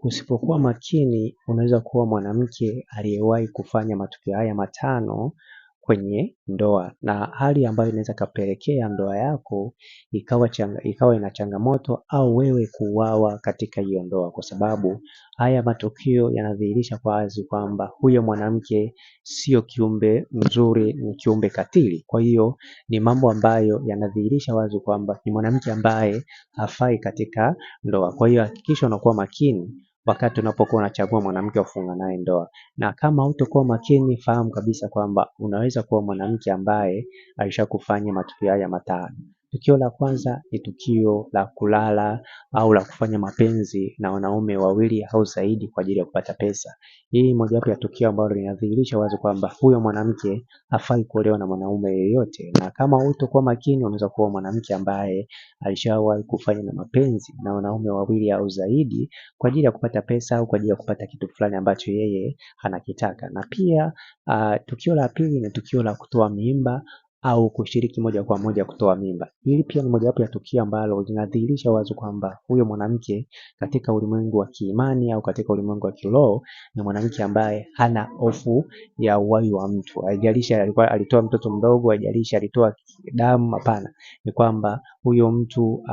usipokuwa makini unaweza kuwa mwanamke aliyewahi kufanya matukio haya matano kwenye ndoa, na hali ambayo inaweza kapelekea ndoa yako ikawa ina changamoto au wewe kuuawa katika hiyo ndoa, kwa sababu haya matukio yanadhihirisha kwa wazi kwamba huyo mwanamke sio kiumbe mzuri, ni kiumbe katili. Kwa hiyo ni mambo ambayo yanadhihirisha wazi kwamba ni mwanamke ambaye hafai katika ndoa. Kwa hiyo hakikisha unakuwa makini wakati unapokuwa unachagua mwanamke wa kufunga naye ndoa, na kama hutakuwa makini, fahamu kabisa kwamba unaweza kuwa mwanamke ambaye alishakufanya matukio haya matano. Tukio la kwanza ni tukio la kulala au la kufanya mapenzi na wanaume wawili au zaidi kwa ajili ya kupata pesa. Hii ni mojawapo ya tukio ambalo linadhihirisha wazi kwamba huyo mwanamke hafai kuolewa na mwanaume yeyote, na kama hutakuwa makini unaweza kuwa mwanamke ambaye alishawahi kufanya na mapenzi na wanaume wawili au zaidi kwa ajili ya kupata pesa au kwa ajili ya kupata kitu fulani ambacho yeye anakitaka. Na pia tukio la pili ni tukio la kutoa mimba au kushiriki moja kwa moja kutoa mimba. Hili pia ni mojawapo ya tukio ambalo linadhihirisha wazi kwamba huyo mwanamke katika ulimwengu wa kiimani au katika ulimwengu wa kiroho ni mwanamke ambaye hana hofu ya uhai wa mtu. Haijalishi alitoa mtoto mdogo, haijalishi alitoa damu, hapana. Ni kwamba huyo mtu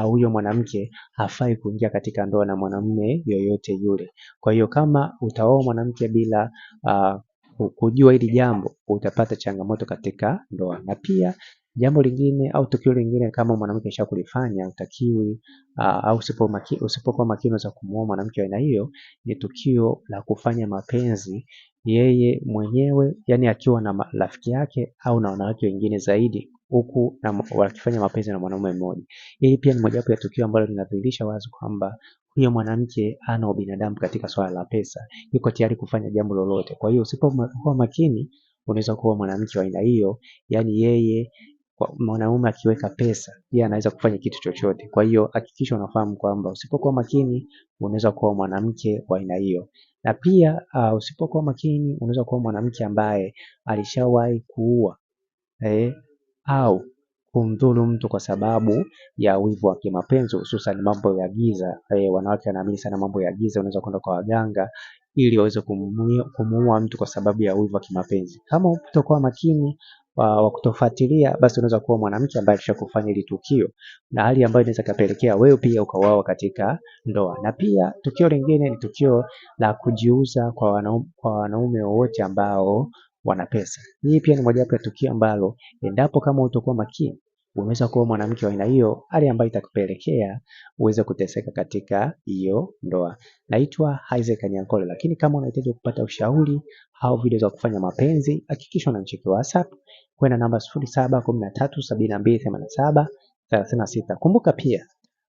huyo mwanamke hafai kuingia katika ndoa na mwanamume yoyote yule. Kwa hiyo kama utaoa mwanamke bila kujua hili jambo, utapata changamoto katika ndoa. Na pia jambo lingine au tukio lingine, kama mwanamke ashakulifanya utakiwi au usipokuwa makini za kumuoa mwanamke wa aina hiyo, ni tukio la kufanya mapenzi yeye mwenyewe, yani akiwa na rafiki yake au na wanawake wengine zaidi, huku wakifanya mapenzi na mwanaume mmoja. Hii pia ni mojawapo ya tukio ambalo linadhihirisha wazi kwamba huyo mwanamke hana ubinadamu katika swala la pesa, yuko tayari kufanya jambo lolote. Kwa hiyo usipokuwa makini unaweza kuwa mwanamke wa aina hiyo, yani yeye mwanaume akiweka pesa yeye anaweza kufanya kitu chochote. Kwa hiyo hakikisha unafahamu kwamba usipokuwa makini unaweza kuwa mwanamke wa aina hiyo. Na pia usipokuwa makini unaweza kuwa mwanamke ambaye alishawahi kuua au kumdhuru mtu kwa sababu ya wivu wa kimapenzi, hususan mambo ya giza. Wanawake wanaamini sana mambo ya giza, unaweza kwenda kwa waganga ili waweze kumuua mtu kwa sababu ya wivu wa kimapenzi. Kama utakuwa makini wa kutofuatilia, basi unaweza kuwa mwanamke ambaye alishakufanya hili tukio, na hali ambayo inaweza kapelekea wewe pia ukauawa katika ndoa. Na pia tukio lingine ni tukio la kujiuza kwa wanaume wote ambao wana pesa. Hii pia ni mojawapo ya tukio ambalo endapo kama utakuwa makini unaweza kuwa mwanamke wa aina hiyo, hali ambayo itakupelekea uweze kuteseka katika hiyo ndoa. Naitwa Isaac Nyankole, lakini kama unahitaji kupata ushauri au video za kufanya mapenzi, hakikisha unanicheki WhatsApp kwenda namba 0713728736. Kumbuka pia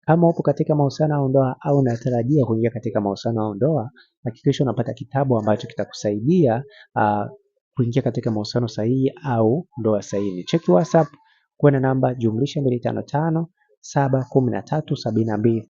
kama upo katika mahusiano au ndoa au unatarajia kuingia katika mahusiano au ndoa, hakikisha unapata kitabu ambacho kitakusaidia kuingia katika mahusiano sahihi au ndoa sahihi. Cheki WhatsApp kwenda namba +255 713 72